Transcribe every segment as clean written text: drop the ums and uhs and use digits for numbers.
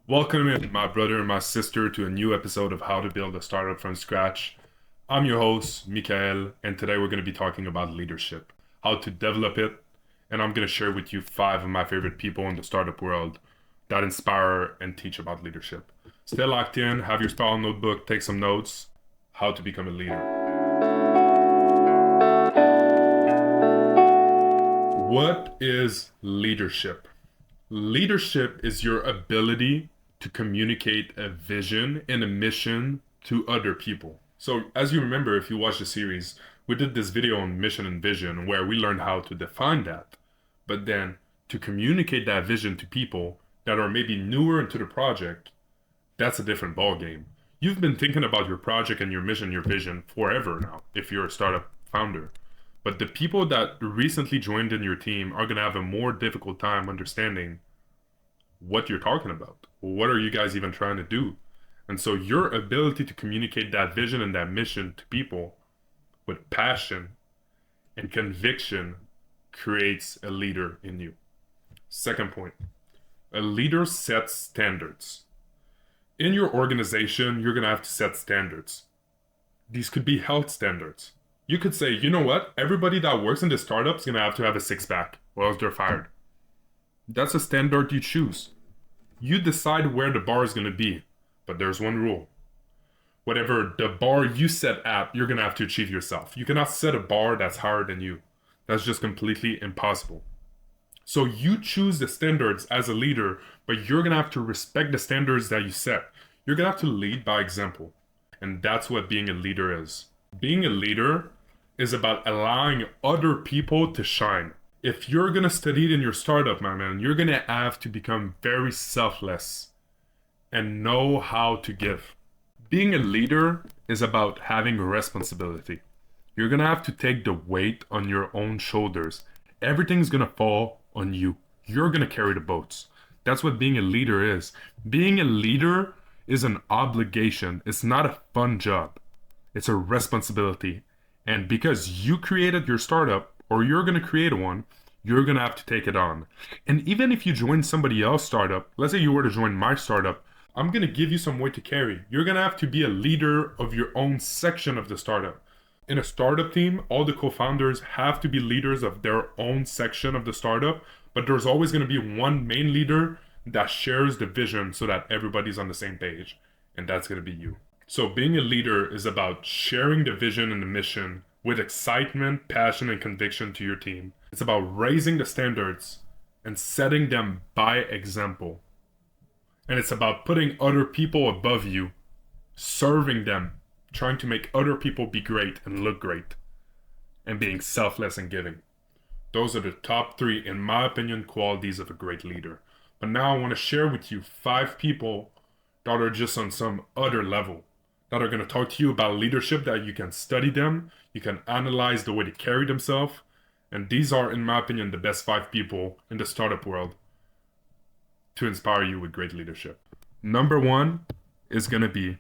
Welcome in, my brother and my sister, to a new episode of How to Build a Startup from Scratch. I'm your host, Mikael, and today we're going to be talking about leadership, how to develop it, and I'm going to share with you 5 of my favorite people in the startup world that inspire and teach about leadership. Stay locked in, have your spiral notebook, take some notes, how to become a leader. What is leadership? Leadership is your ability to communicate a vision and a mission to other people. So as you remember, if you watch the series, we did this video on mission and vision where we learned how to define that. But then to communicate that vision to people that are maybe newer into the project, that's a different ballgame. You've been thinking about your project and your mission, your vision forever now, if you're a startup founder. But the people that recently joined in your team are going to have a more difficult time understanding what you're talking about. What are you guys even trying to do? And so your ability to communicate that vision and that mission to people with passion and conviction creates a leader in you. Second point, a leader sets standards. In your organization, you're going to have to set standards. These could be health standards. You could say, you know what? Everybody that works in this startup is going to have a six-pack or else they're fired. That's a standard you choose. You decide where the bar is going to be, but there's one rule. Whatever the bar you set at, you're going to have to achieve yourself. You cannot set a bar that's higher than you. That's just completely impossible. So you choose the standards as a leader, but you're going to have to respect the standards that you set. You're going to have to lead by example. And that's what being a leader is. Being a leader is about allowing other people to shine. If you're going to study it in your startup, my man, you're going to have to become very selfless and know how to give. Being a leader is about having responsibility. You're going to have to take the weight on your own shoulders. Everything's going to fall on you. You're going to carry the boats. That's what being a leader is. Being a leader is an obligation. It's not a fun job. It's a responsibility. And because you created your startup, or you're going to create one, you're going to have to take it on. And even if you join somebody else's startup, let's say you were to join my startup, I'm going to give you some weight to carry. You're going to have to be a leader of your own section of the startup. In a startup team, all the co-founders have to be leaders of their own section of the startup, but there's always going to be one main leader that shares the vision so that everybody's on the same page. And that's going to be you. So being a leader is about sharing the vision and the mission with excitement, passion, and conviction to your team. It's about raising the standards and setting them by example. And it's about putting other people above you, serving them, trying to make other people be great and look great, and being selfless and giving. Those are the top 3, in my opinion, qualities of a great leader. But now I want to share with you 5 people that are just on some other level, that are going to talk to you about leadership, that you can study them, you can analyze the way they carry themselves, and these are, in my opinion, the best 5 people in the startup world to inspire you with great leadership. Number 1 is going to be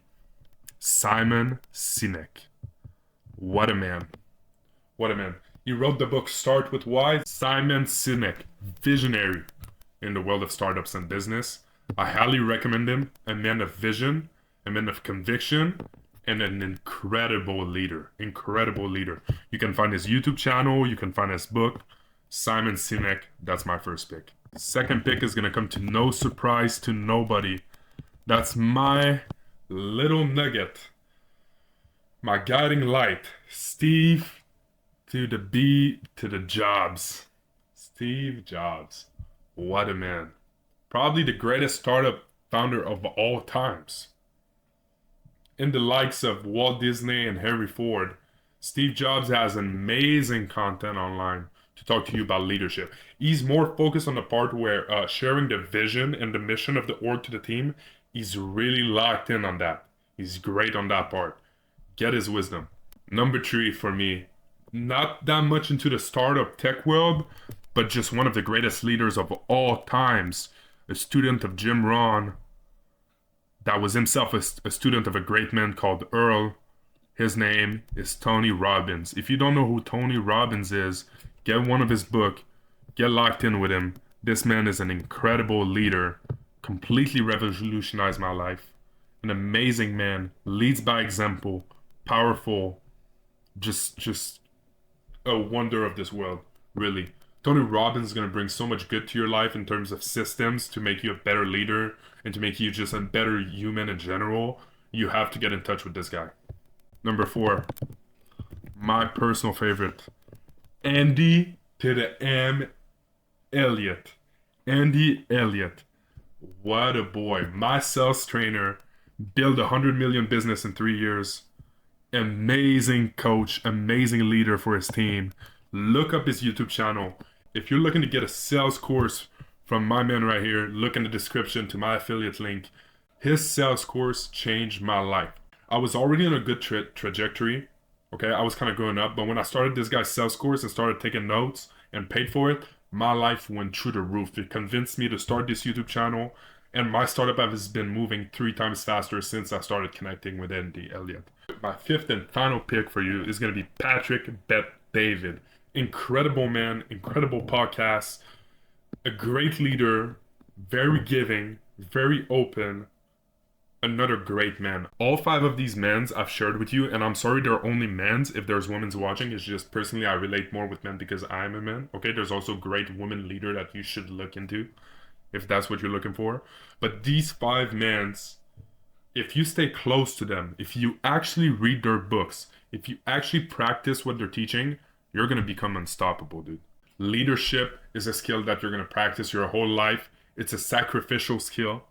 Simon Sinek. What a man. What a man. He wrote the book Start With Why. Simon Sinek, visionary in the world of startups and business. I highly recommend him. A man of vision, a man of conviction, and an incredible leader. Incredible leader. You can find his YouTube channel. You can find his book. Simon Sinek. That's my first pick. Second pick is going to come to no surprise to nobody. That's my little nugget. My guiding light. Steve to the B to the Jobs. Steve Jobs. What a man. Probably the greatest startup founder of all times. In the likes of Walt Disney and Henry Ford, Steve Jobs has amazing content online to talk to you about leadership. He's more focused on the part where sharing the vision and the mission of the org to the team. He's really locked in on that. He's great on that part. Get his wisdom. Number 3 for me, not that much into the startup tech world, but just one of the greatest leaders of all times, a student of Jim Rohn, that was himself a student of a great man called Earl. His name is Tony Robbins. If you don't know who Tony Robbins is, get one of his books, get locked in with him. This man is an incredible leader, completely revolutionized my life. An amazing man, leads by example, powerful, just a wonder of this world, really. Tony Robbins is going to bring so much good to your life in terms of systems to make you a better leader and to make you just a better human in general. You have to get in touch with this guy. Number 4, my personal favorite, Andy to the M. Elliott. Andy Elliott. What a boy. My sales trainer, built a 100 million business in 3 years. Amazing coach, amazing leader for his team. Look up his YouTube channel. If you're looking to get a sales course from my man right here, look in the description to my affiliate link. His sales course changed my life. I was already on a good trajectory. Okay, I was kind of going up, but when I started this guy's sales course and started taking notes and paid for it, my life went through the roof. It convinced me to start this YouTube channel, and my startup has been moving 3 times faster since I started connecting with Andy Elliott. My 5th and final pick for you is going to be Patrick Bet-David. Incredible man, incredible podcast, a great leader, very giving, very open, another great man. All 5 of these men's I've shared with you, and I'm sorry they're only men's. If there's women's watching, it's just personally I relate more with men because I'm a man. Okay, there's also great women leader that you should look into if that's what you're looking for. But these 5 men's, if you stay close to them, if you actually read their books, if you actually practice what they're teaching, you're going to become unstoppable, dude. Leadership is a skill that you're going to practice your whole life. It's a sacrificial skill,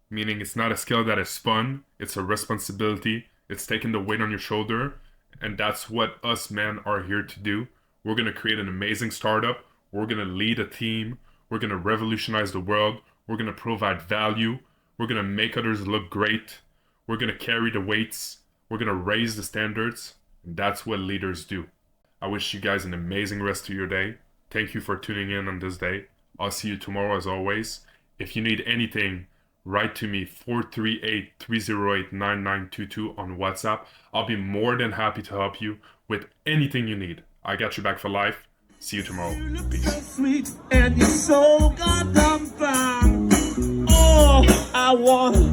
meaning it's not a skill that is fun. It's a responsibility. It's taking the weight on your shoulder. And that's what us men are here to do. We're going to create an amazing startup. We're going to lead a team. We're going to revolutionize the world. We're going to provide value. We're going to make others look great. We're going to carry the weights. We're going to raise the standards. And that's what leaders do. I wish you guys an amazing rest of your day. Thank you for tuning in on this day. I'll see you tomorrow as always. If you need anything, write to me 438-308-9922 on WhatsApp. I'll be more than happy to help you with anything you need. I got your back for life. See you tomorrow. Peace. Sweet and you're so goddamn fine. Oh, I wanna